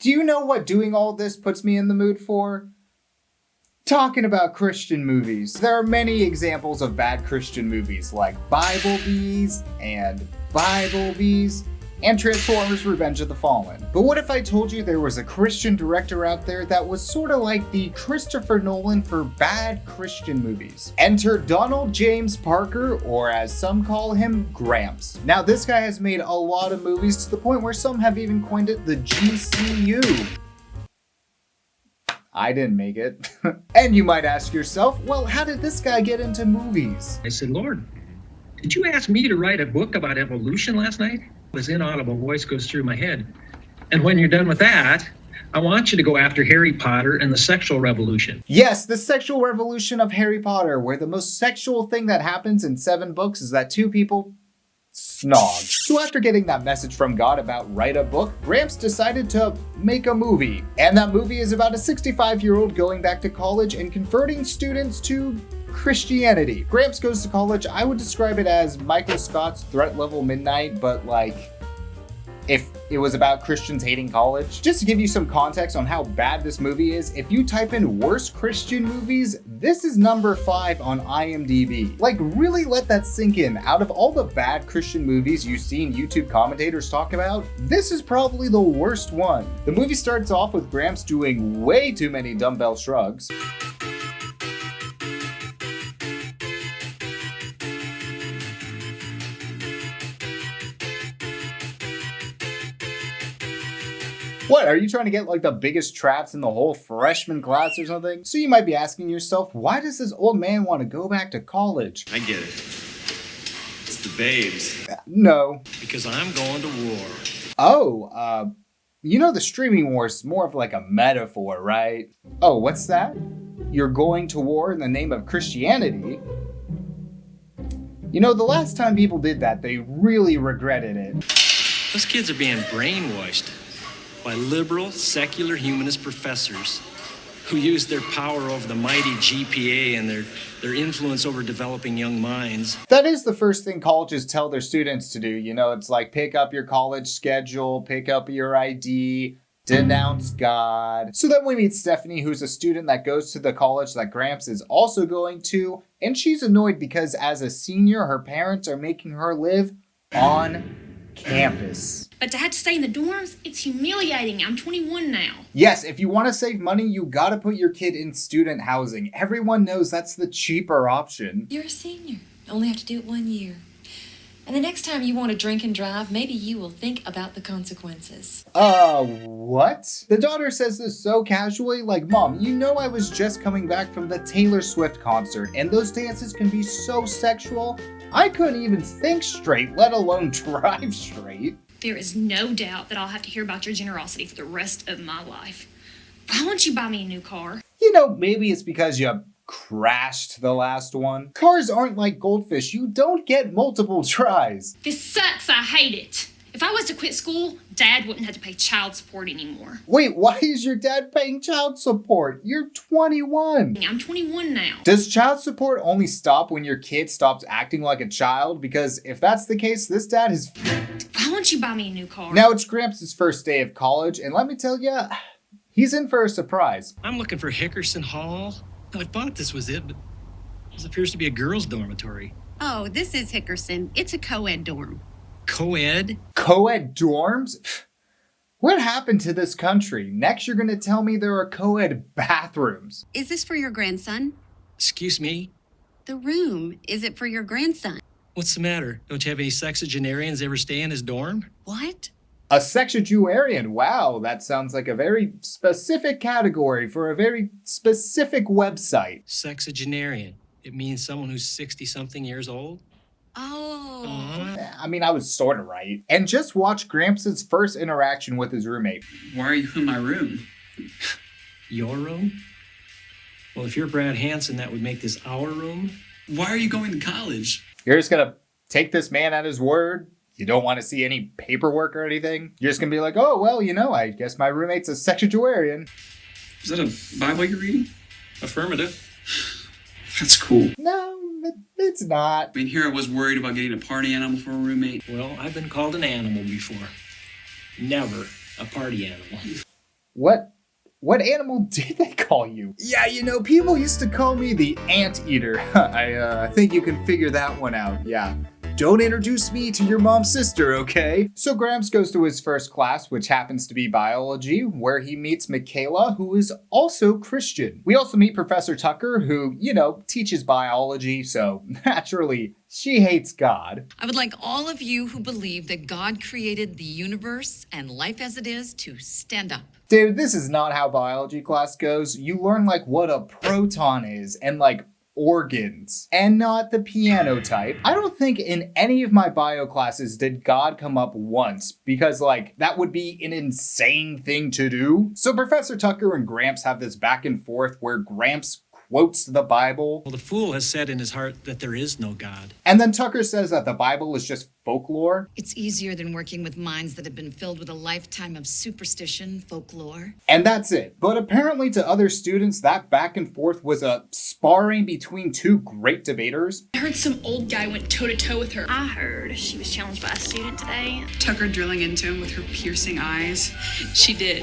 Do you know what doing all this puts me in the mood for? Talking about Christian movies. There are many examples of bad Christian movies like Bible Bees and Transformers Revenge of the Fallen. But what if I told you there was a Christian director out there that was sort of like the Christopher Nolan for bad Christian movies? Enter Donald James Parker, or as some call him, Gramps. Now this guy has made a lot of movies to the point where some have even coined it the GCU. I didn't make it. And you might ask yourself, well, how did this guy get into movies? I said, Lord, did you ask me to write a book about evolution last night? This inaudible voice goes through my head. And when you're done with that, I want you to go after Harry Potter and the sexual revolution. Yes, the sexual revolution of Harry Potter, where the most sexual thing that happens in 7 books is that 2 people snog. So after getting that message from God about write a book, Gramps decided to make a movie. And that movie is about a 65-year-old going back to college and converting students to Christianity. Gramps Goes to College, I would describe it as Michael Scott's Threat Level Midnight, but like, if it was about Christians hating college. Just to give you some context on how bad this movie is, if you type in worst Christian movies, this is number 5 on IMDb. Like, really let that sink in. Out of all the bad Christian movies you've seen YouTube commentators talk about, this is probably the worst one. The movie starts off with Gramps doing way too many dumbbell shrugs. What, are you trying to get like the biggest traps in the whole freshman class or something? So you might be asking yourself, why does this old man want to go back to college? I get it. It's the babes. No. Because I'm going to war. Oh, you know the streaming war is more of like a metaphor, right? Oh, what's that? You're going to war in the name of Christianity? You know, the last time people did that, they really regretted it. Those kids are being brainwashed by liberal, secular humanist professors who use their power over the mighty GPA and their influence over developing young minds. That is the first thing colleges tell their students to do. You know, it's like pick up your college schedule, pick up your ID, denounce God. So then we meet Stephanie, who's a student that goes to the college that Gramps is also going to, and she's annoyed because as a senior, her parents are making her live on campus. But to have to stay in the dorms, it's humiliating. I'm 21 now. Yes, if you want to save money, you gotta put your kid in student housing. Everyone knows that's the cheaper option. You're a senior. You only have to do it 1 year. And the next time you want to drink and drive, maybe you will think about the consequences. What? The daughter says this so casually, like, Mom, you know I was just coming back from the Taylor Swift concert, and those dances can be so sexual. I couldn't even think straight, let alone drive straight. There is no doubt that I'll have to hear about your generosity for the rest of my life. Why won't you buy me a new car? You know, maybe it's because you crashed the last one. Cars aren't like goldfish. You don't get multiple tries. This sucks. I hate it. If I was to quit school, Dad wouldn't have to pay child support anymore. Wait, why is your dad paying child support? You're 21. I'm 21 now. Does child support only stop when your kid stops acting like a child? Because if that's the case, this dad is... Why won't you buy me a new car? Now it's Gramps' first day of college, and let me tell you, he's in for a surprise. I'm looking for Hickerson Hall. I thought this was it, but this appears to be a girls' dormitory. Oh, this is Hickerson. It's a co-ed dorm. Co-ed? Co-ed dorms? What happened to this country? Next you're gonna tell me there are co-ed bathrooms. Is this for your grandson? Excuse me? The room. Is it for your grandson? What's the matter? Don't you have any sexagenarians ever stay in his dorm? What? A sexagenarian. Wow, that sounds like a very specific category for a very specific website. Sexagenarian. It means someone who's 60-something years old? Oh. I mean, I was sort of right. And just watch Gramps' first interaction with his roommate. Why are you in my room? Your room? Well, if you're Brad Hansen, that would make this our room. Why are you going to college? You're just gonna take this man at his word? You don't want to see any paperwork or anything? You're just gonna be like, oh, well, you know, I guess my roommate's a sexagenarian. Is that a Bible you're reading? Affirmative. That's cool. No, it's not. I mean, here I was worried about getting a party animal for a roommate. Well, I've been called an animal before. Never a party animal. What animal did they call you? Yeah, people used to call me the anteater. I think you can figure that one out, yeah. Don't introduce me to your mom's sister, okay? So Gramps goes to his first class, which happens to be biology, where he meets Michaela, who is also Christian. We also meet Professor Tucker, who, teaches biology, so naturally, she hates God. I would like all of you who believe that God created the universe and life as it is to stand up. Dude, this is not how biology class goes. You learn, what a proton is, and, organs, and not the piano type. I don't think in any of my bio classes did God come up once, because that would be an insane thing to do. So Professor Tucker and Gramps have this back and forth where Gramps quotes the Bible. Well, the fool has said in his heart that there is no God. And then Tucker says that the Bible is just folklore. It's easier than working with minds that have been filled with a lifetime of superstition, folklore. And that's it. But apparently to other students, that back and forth was a sparring between two great debaters. I heard some old guy went toe-to-toe with her. I heard she was challenged by a student today. Tucker drilling into him with her piercing eyes. She did.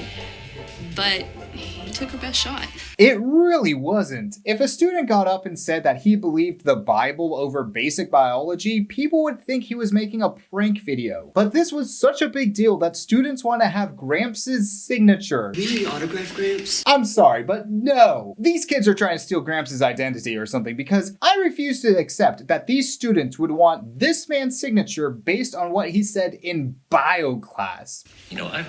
But he took her best shot. It really wasn't. If a student got up and said that he believed the Bible over basic biology, people would think he was making a prank video. But this was such a big deal that students want to have Gramps' signature. Really autograph Gramps? I'm sorry, but no. These kids are trying to steal Gramps' identity or something, because I refuse to accept that these students would want this man's signature based on what he said in bio class. I've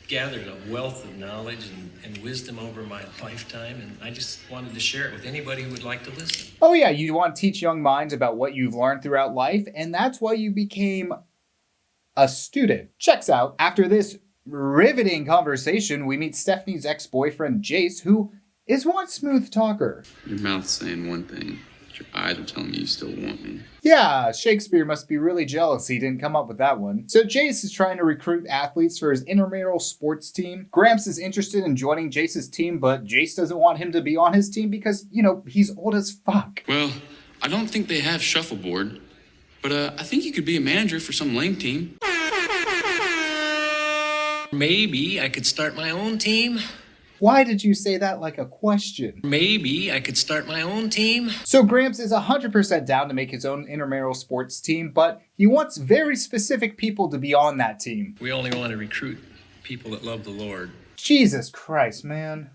gathered a wealth of knowledge and wisdom over my lifetime, and I just wanted to share it with anybody who would like to listen. Oh yeah, you want to teach young minds about what you've learned throughout life, and that's why you became a student. Checks out. After this riveting conversation, we meet Stephanie's ex-boyfriend, Jace, who is one smooth talker. Your mouth's saying one thing, but your eyes are telling me you still want me. Yeah, Shakespeare must be really jealous he didn't come up with that one. So Jace is trying to recruit athletes for his intramural sports team. Gramps is interested in joining Jace's team, but Jace doesn't want him to be on his team because, he's old as fuck. Well, I don't think they have shuffleboard, but I think you could be a manager for some lame team. Maybe I could start my own team. Why did you say that like a question? Maybe I could start my own team. So Gramps is 100% down to make his own intramural sports team, but he wants very specific people to be on that team. We only want to recruit people that love the Lord. Jesus Christ, man.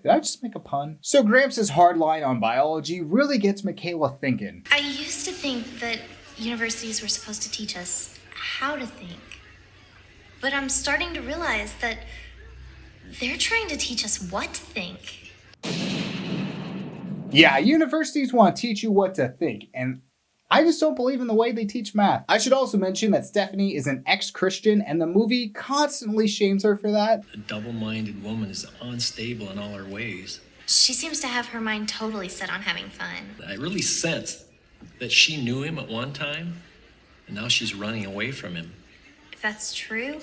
Did I just make a pun? So Gramps' hard line on biology really gets Michaela thinking. I used to think that universities were supposed to teach us how to think. But I'm starting to realize that they're trying to teach us what to think. Yeah, universities want to teach you what to think, and I just don't believe in the way they teach math. I should also mention that Stephanie is an ex-Christian, and the movie constantly shames her for that. A double-minded woman is unstable in all her ways. She seems to have her mind totally set on having fun. I really sensed that she knew him at one time, and now she's running away from him. If that's true,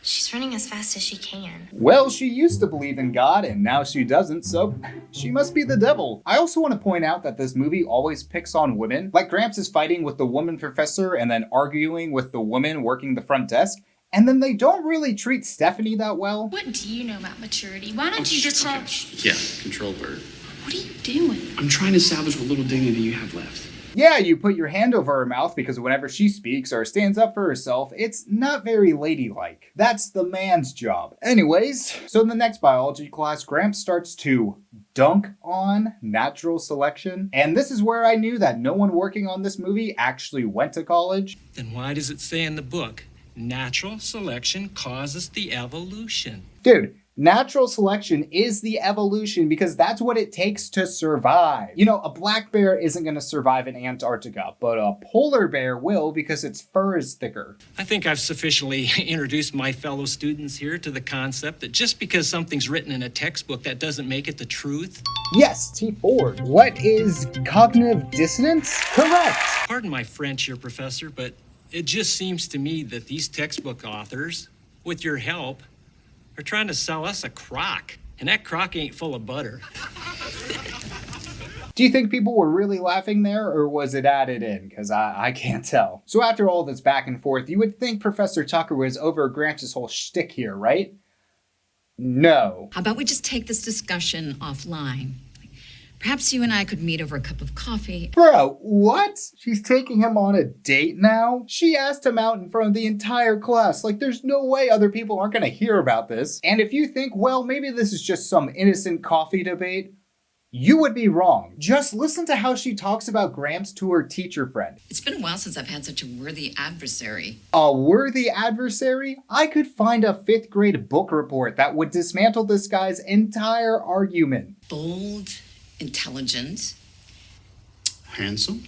she's running as fast as she can. Well, she used to believe in God, and now she doesn't, so she must be the devil. I also want to point out that this movie always picks on women. Like Gramps is fighting with the woman professor and then arguing with the woman working the front desk. And then they don't really treat Stephanie that well. What do you know about maturity? Why don't you just call... Yeah, control bird. What are you doing? I'm trying to salvage what little dignity you have left. Yeah, you put your hand over her mouth because whenever she speaks or stands up for herself, it's not very ladylike. That's the man's job. Anyways, so in the next biology class, Gramps starts to dunk on natural selection. And this is where I knew that no one working on this movie actually went to college. Then why does it say in the book, natural selection causes the evolution? Dude, natural selection is the evolution because that's what it takes to survive. A black bear isn't going to survive in Antarctica, but a polar bear will because its fur is thicker. I think I've sufficiently introduced my fellow students here to the concept that just because something's written in a textbook, that doesn't make it the truth. Yes, T. Ford. What is cognitive dissonance? Correct. Pardon my French here, Professor, but it just seems to me that these textbook authors, with your help, are trying to sell us a crock, and that crock ain't full of butter. Do you think people were really laughing there, or was it added in? Because I can't tell. So after all this back and forth, you would think Professor Tucker was over Gramps' whole shtick here, right? No. How about we just take this discussion offline? Perhaps you and I could meet over a cup of coffee. Bro, what? She's taking him on a date now? She asked him out in front of the entire class. Like, there's no way other people aren't gonna hear about this. And if you think, well, maybe this is just some innocent coffee debate, you would be wrong. Just listen to how she talks about Gramps to her teacher friend. It's been a while since I've had such a worthy adversary. A worthy adversary? I could find a 5th grade book report that would dismantle this guy's entire argument. Bold, intelligent. Handsome?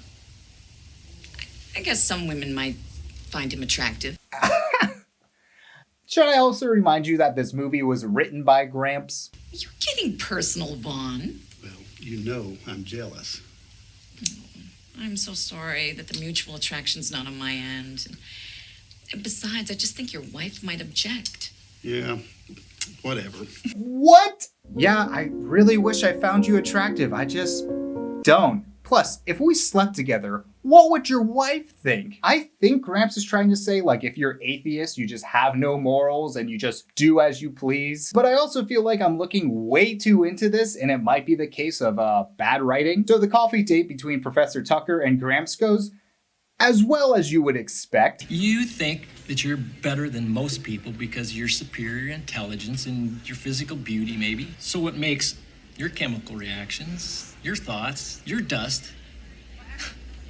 I guess some women might find him attractive. Should I also remind you that this movie was written by Gramps? You're getting personal, Vaughn. Well, you know I'm jealous. I'm so sorry that the mutual attraction's not on my end. And besides, I just think your wife might object. Yeah, whatever. What? Yeah, I really wish I found you attractive. I just don't. Plus, if we slept together, what would your wife think? I think Gramps is trying to say, like, if you're atheist, you just have no morals and you just do as you please. But I also feel like I'm looking way too into this, and it might be the case of bad writing. So the coffee date between Professor Tucker and Gramps goes as well as you would expect. You think that you're better than most people because of your superior intelligence and your physical beauty, maybe. So what makes your chemical reactions, your thoughts, your dust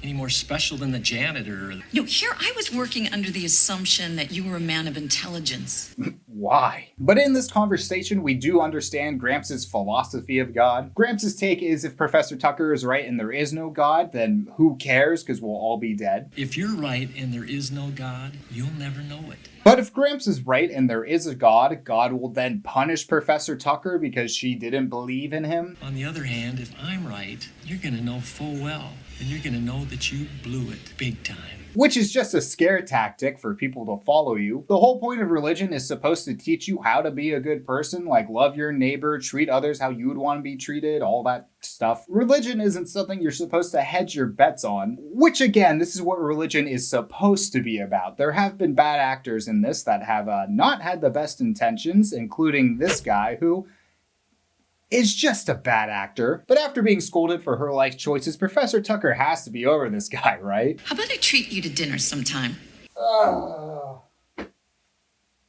any more special than the janitor? No, here I was working under the assumption that you were a man of intelligence. Why? But in this conversation, we do understand Gramps' philosophy of God. Gramps' take is if Professor Tucker is right and there is no God, then who cares, because we'll all be dead. If you're right and there is no God, you'll never know it. But if Gramps is right and there is a God, God will then punish Professor Tucker because she didn't believe in him. On the other hand, if I'm right, you're gonna know full well, and you're gonna know that you blew it big time. Which is just a scare tactic for people to follow you. The whole point of religion is supposed to teach you how to be a good person, like love your neighbor, treat others how you would want to be treated, all that stuff. Religion isn't something you're supposed to hedge your bets on, which again, this is what religion is supposed to be about. There have been bad actors in this that have not had the best intentions, including this guy who is just a bad actor. But after being scolded for her life choices, Professor Tucker has to be over this guy, right? How about I treat you to dinner sometime? Oh.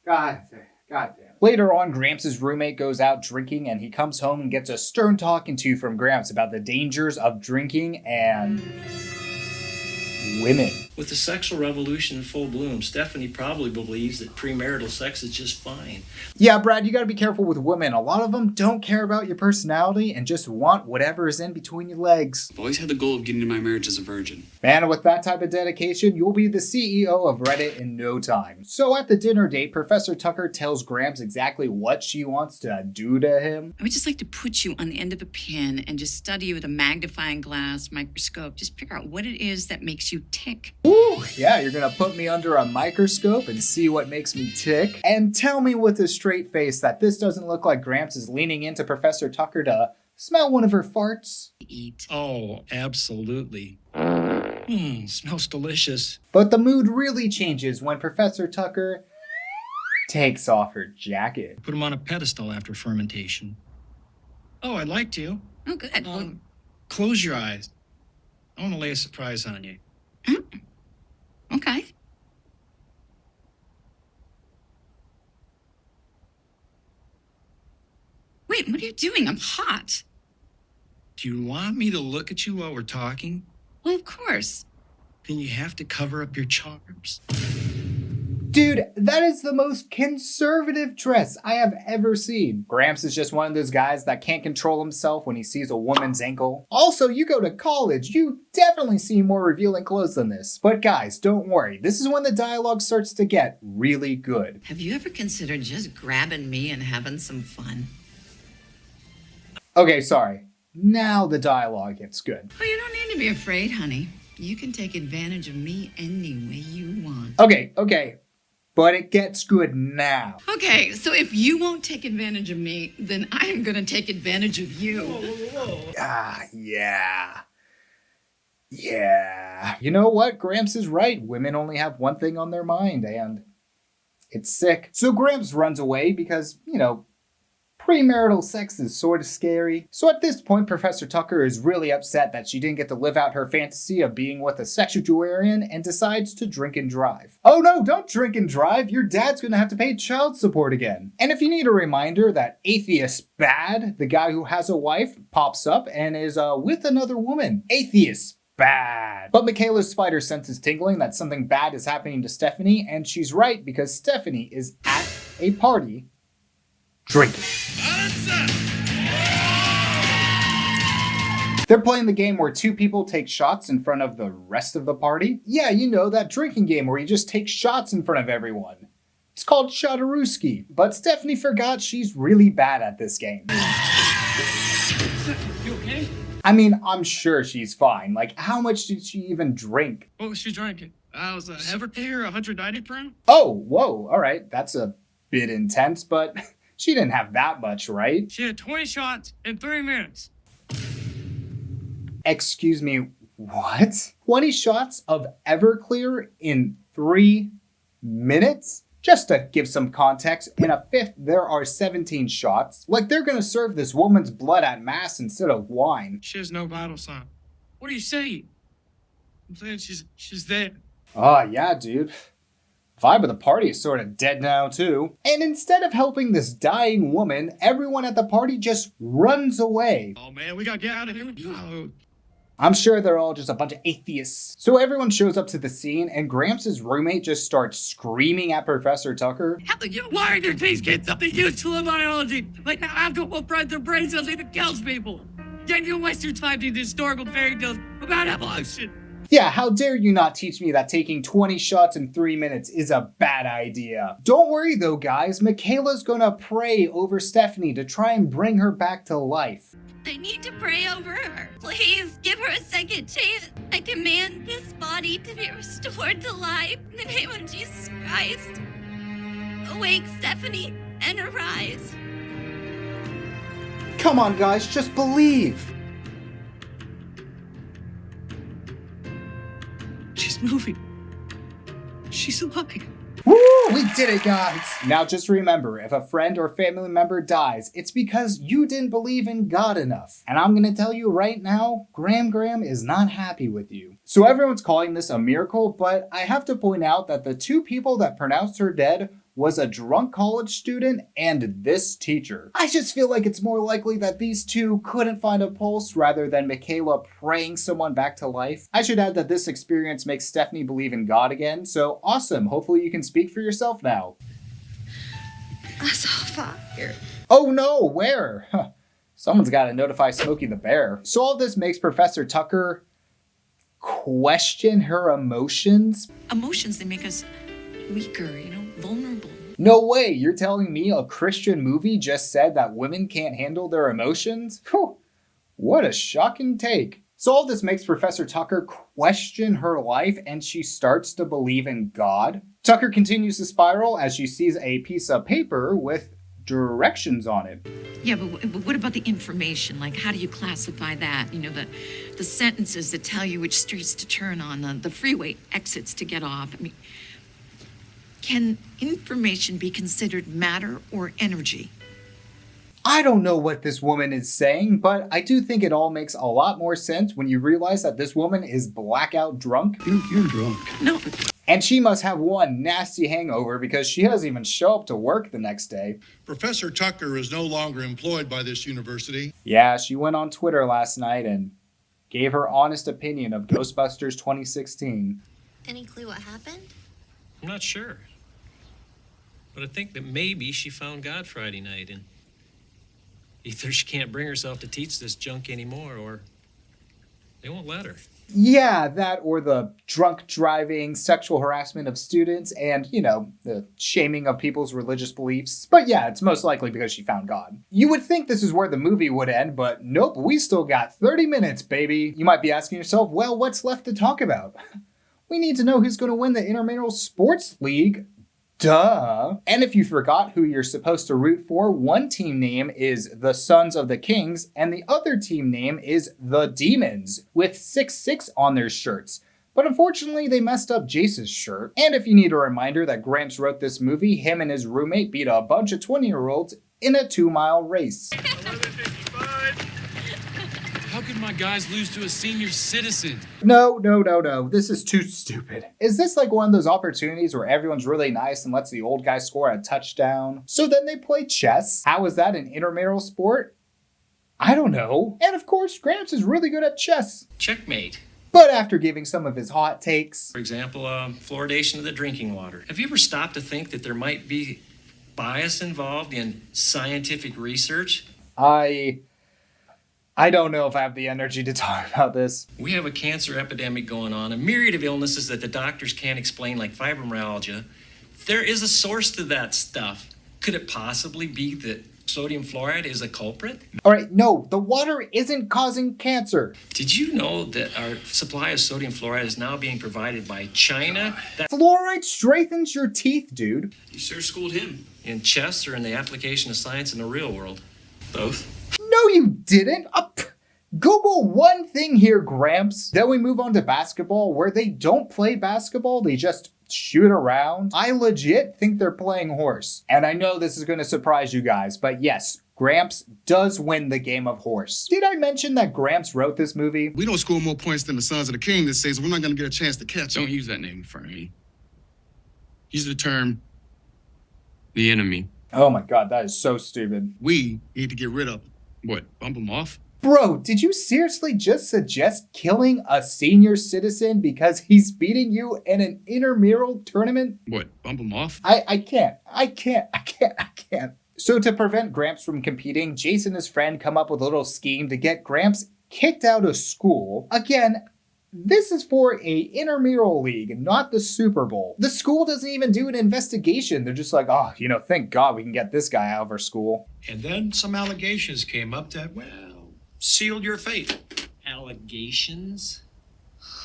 God damn. Later on, Gramps' roommate goes out drinking and he comes home and gets a stern talking to from Gramps about the dangers of drinking and women. With the sexual revolution in full bloom, Stephanie probably believes that premarital sex is just fine. Yeah, Brad, you gotta be careful with women. A lot of them don't care about your personality and just want whatever is in between your legs. I've always had the goal of getting into my marriage as a virgin. Man, with that type of dedication, you'll be the CEO of Reddit in no time. So at the dinner date, Professor Tucker tells Gramps exactly what she wants to do to him. I would just like to put you on the end of a pin and just study you with a magnifying glass, microscope. Just figure out what it is that makes you tick. Ooh, yeah, you're gonna put me under a microscope and see what makes me tick? And tell me with a straight face that this doesn't look like Gramps is leaning into Professor Tucker to smell one of her farts? Eat. Oh, absolutely. Smells delicious. But the mood really changes when Professor Tucker takes off her jacket. Put them on a pedestal after fermentation. Oh, I'd like to. Oh, good. Close your eyes. I want to lay a surprise on you. Okay. Wait, what are you doing? I'm hot. Do you want me to look at you while we're talking? Well, of course. Then you have to cover up your charms. Dude, that is the most conservative dress I have ever seen. Gramps is just one of those guys that can't control himself when he sees a woman's ankle. Also, you go to college, you definitely see more revealing clothes than this. But guys, don't worry, this is when the dialogue starts to get really good. Have you ever considered just grabbing me and having some fun? Okay, sorry. Now the dialogue gets good. Oh, you don't need to be afraid, honey. You can take advantage of me any way you want. Okay. but it gets good now. Okay, so if you won't take advantage of me, then I am gonna take advantage of you. Yeah. You know what? Gramps is right. Women only have one thing on their mind, and it's sick. So Gramps runs away because, premarital sex is sort of scary. So at this point, Professor Tucker is really upset that she didn't get to live out her fantasy of being with a sexagenarian and decides to drink and drive. Oh no, don't drink and drive. Your dad's gonna have to pay child support again. And if you need a reminder that Atheist Bad, the guy who has a wife, pops up and is with another woman. Atheist Bad. But Michaela's spider sense is tingling that something bad is happening to Stephanie, and she's right because Stephanie is at a party drinking. They're playing the game where two people take shots in front of the rest of the party. Yeah, that drinking game where you just take shots in front of everyone. It's called Shotarooski. But Stephanie forgot she's really bad at this game. You okay? I mean, I'm sure she's fine. Like, how much did she even drink? What was she drinking? I was a Everclear, 190 proof. Oh, whoa, all right. That's a bit intense, but she didn't have that much, right? She had 20 shots in 3 minutes. Excuse me, what? 20 shots of Everclear in 3 minutes? Just to give some context, in a fifth, there are 17 shots. Like, they're gonna serve this woman's blood at mass instead of wine. She has no vital sign. What are you saying? I'm saying she's dead. Oh, yeah, dude. Vibe of the party is sort of dead now, too. And instead of helping this dying woman, everyone at the party just runs away. Oh, man, we gotta get out of here. No. I'm sure they're all just a bunch of atheists. So everyone shows up to the scene, and Gramps' roommate just starts screaming at Professor Tucker. How can you wire your teeth get something useful in biology? Like now alcohol fried their brain cells even kills people. Yet you waste your time to historical fairy tales about evolution. Yeah, how dare you not teach me that taking 20 shots in 3 minutes is a bad idea. Don't worry though, guys. Michaela's gonna pray over Stephanie to try and bring her back to life. I need to pray over her. Please give her a second chance. I command this body to be restored to life in the name of Jesus Christ. Awake, Stephanie, and arise. Come on, guys, just believe. She's moving. She's alive. Woo! We did it, guys! Now just remember, if a friend or family member dies, it's because you didn't believe in God enough. And I'm gonna tell you right now, Graham is not happy with you. So everyone's calling this a miracle, but I have to point out that the two people that pronounced her dead was a drunk college student and this teacher. I just feel like it's more likely that these two couldn't find a pulse rather than Michaela praying someone back to life. I should add that this experience makes Stephanie believe in God again, so awesome. Hopefully you can speak for yourself now. I saw fire. Oh no, where? Huh. Someone's gotta notify Smokey the Bear. So all this makes Professor Tucker question her emotions. Emotions, they make us weaker, vulnerable. No way, you're telling me a Christian movie just said that women can't handle their emotions? Whew, what a shocking take. So all this makes Professor Tucker question her life and she starts to believe in God. Tucker continues to spiral as she sees a piece of paper with directions on it. Yeah, but what about the information? Like, how do you classify that? The sentences that tell you which streets to turn on, the freeway exits to get off. I mean, can information be considered matter or energy? I don't know what this woman is saying, but I do think it all makes a lot more sense when you realize that this woman is blackout drunk. You're drunk. No. And she must have one nasty hangover because she doesn't even show up to work the next day. Professor Tucker is no longer employed by this university. Yeah, she went on Twitter last night and gave her honest opinion of Ghostbusters 2016. Any clue what happened? I'm not sure. But I think that maybe she found God Friday night and either she can't bring herself to teach this junk anymore or they won't let her. Yeah, that or the drunk driving, sexual harassment of students, and, the shaming of people's religious beliefs. But yeah, it's most likely because she found God. You would think this is where the movie would end, but nope, we still got 30 minutes, baby. You might be asking yourself, well, what's left to talk about? We need to know who's going to win the Intramural Sports League Duh. And if you forgot who you're supposed to root for, one team name is the Sons of the Kings, and the other team name is the Demons, with 666 on their shirts. But unfortunately, they messed up Jace's shirt. And if you need a reminder that Gramps wrote this movie, him and his roommate beat a bunch of 20-year-olds in a 2-mile race. How could my guys lose to a senior citizen? No. This is too stupid. Is this like one of those opportunities where everyone's really nice and lets the old guy score a touchdown? So then they play chess? How is that an intramural sport? I don't know. And of course, Gramps is really good at chess. Checkmate. But after giving some of his hot takes... For example, fluoridation of the drinking water. Have you ever stopped to think that there might be bias involved in scientific research? I don't know if I have the energy to talk about this. We have a cancer epidemic going on, a myriad of illnesses that the doctors can't explain, like fibromyalgia. There is a source to that stuff. Could it possibly be that sodium fluoride is a culprit? All right, no, the water isn't causing cancer. Did you know that our supply of sodium fluoride is now being provided by China? Fluoride strengthens your teeth, dude. You sure schooled him. In chess or in the application of science in the real world? Both. No, you didn't. Google one thing here, Gramps. Then we move on to basketball, where they don't play basketball, they just shoot around. I legit think they're playing horse. And I know this is going to surprise you guys, but yes, Gramps does win the game of horse. Did I mention that Gramps wrote this movie? We don't score more points than the Sons of the King this season. We're not going to get a chance to catch them. Don't use that name in front of me. Use the term the enemy. Oh my god, that is so stupid. We need to get rid of them. What, bump them off? Bro, did you seriously just suggest killing a senior citizen because he's beating you in an intramural tournament? What, bump them off? I can't. So to prevent Gramps from competing, Jace and his friend come up with a little scheme to get Gramps kicked out of school. Again, this is for a intramural league, not the Super Bowl. The school doesn't even do an investigation. They're just like, oh, thank God we can get this guy out of our school. And then some allegations came up that, well, sealed your fate. Allegations?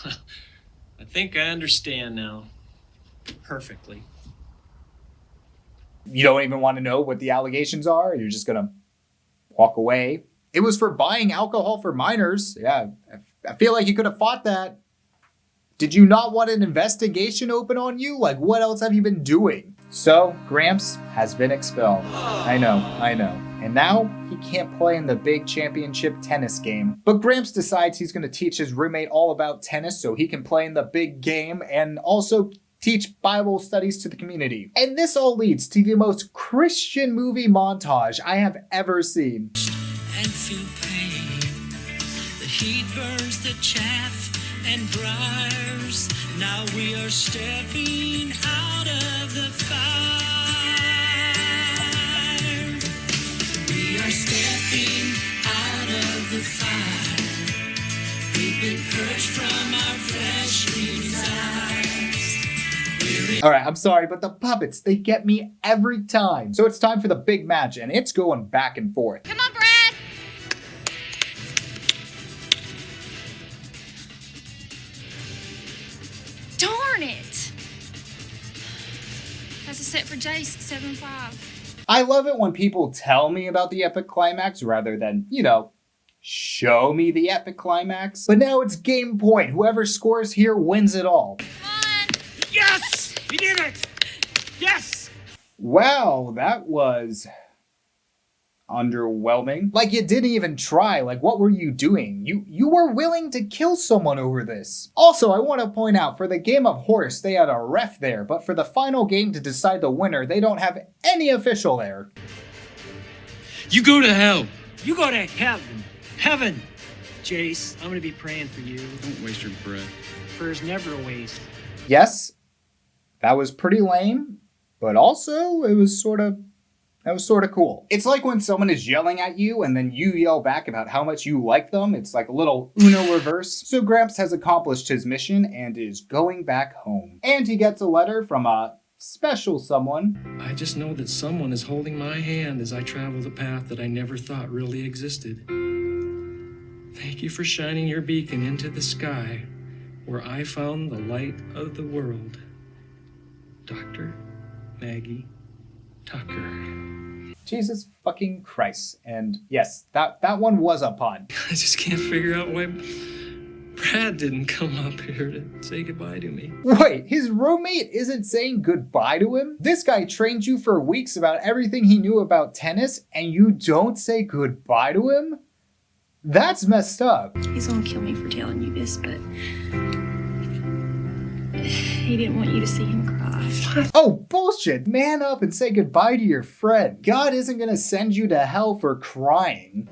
I think I understand now. Perfectly. You don't even want to know what the allegations are? You're just gonna walk away? It was for buying alcohol for minors. Yeah, I feel like you could have fought that. Did you not want an investigation open on you? Like, what else have you been doing? So, Gramps has been expelled. I know. And now, he can't play in the big championship tennis game. But Gramps decides he's going to teach his roommate all about tennis so he can play in the big game and also teach Bible studies to the community. And this all leads to the most Christian movie montage I have ever seen. And feel pain. The heat burns the chaff and briars. Now we are stepping out of the fire. We are stepping out of the fire. We've been purged from our fleshly desires. All right, I'm sorry, but the puppets, they get me every time. So it's time for the big match, and it's going back and forth. Come on, Brad! Darn it! That's a set for Jace, 7-5. I love it when people tell me about the epic climax rather than, show me the epic climax. But now it's game point. Whoever scores here wins it all. Yes! You did it! Yes! Wow, that was underwhelming. Like, you didn't even try. Like, what were you doing? You were willing to kill someone over this. Also, I want to point out, for the game of horse, they had a ref there, but for the final game to decide the winner, they don't have any official there. You go to hell. You go to heaven. Heaven. Jace, I'm going to be praying for you. Don't waste your breath. Prayer's never a waste. Yes, that was pretty lame, but also it was sort of cool. It's like when someone is yelling at you and then you yell back about how much you like them. It's like a little Uno reverse. So Gramps has accomplished his mission and is going back home. And he gets a letter from a special someone. I just know that someone is holding my hand as I travel the path that I never thought really existed. Thank you for shining your beacon into the sky, where I found the light of the world. Doctor, Maggie Tucker. Jesus fucking Christ. And yes, that one was a pun. I just can't figure out why Brad didn't come up here to say goodbye to me. Wait, his roommate isn't saying goodbye to him? This guy trained you for weeks about everything he knew about tennis, and you don't say goodbye to him? That's messed up. He's gonna kill me for telling you this, but he didn't want you to see him cry. Oh, bullshit. Man up and say goodbye to your friend. God isn't gonna send you to hell for crying.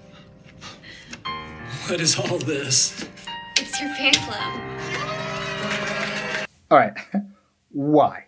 What is all this? It's your fan club. Alright, why?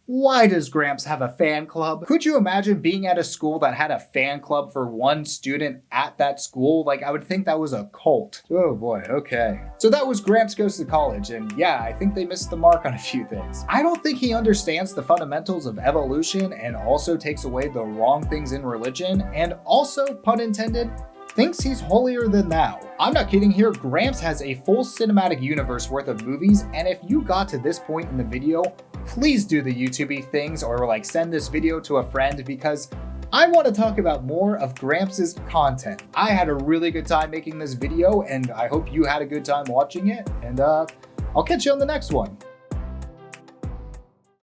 Why does Gramps have a fan club? Could you imagine being at a school that had a fan club for one student at that school? Like, I would think that was a cult. Oh boy, okay. So that was Gramps Goes to College, and yeah, I think they missed the mark on a few things. I don't think he understands the fundamentals of evolution and also takes away the wrong things in religion, and also, pun intended, thinks he's holier than thou. I'm not kidding here, Gramps has a full cinematic universe worth of movies, and if you got to this point in the video, please do the YouTube-y things or like send this video to a friend because I want to talk about more of Gramps' content. I had a really good time making this video and I hope you had a good time watching it, and I'll catch you on the next one.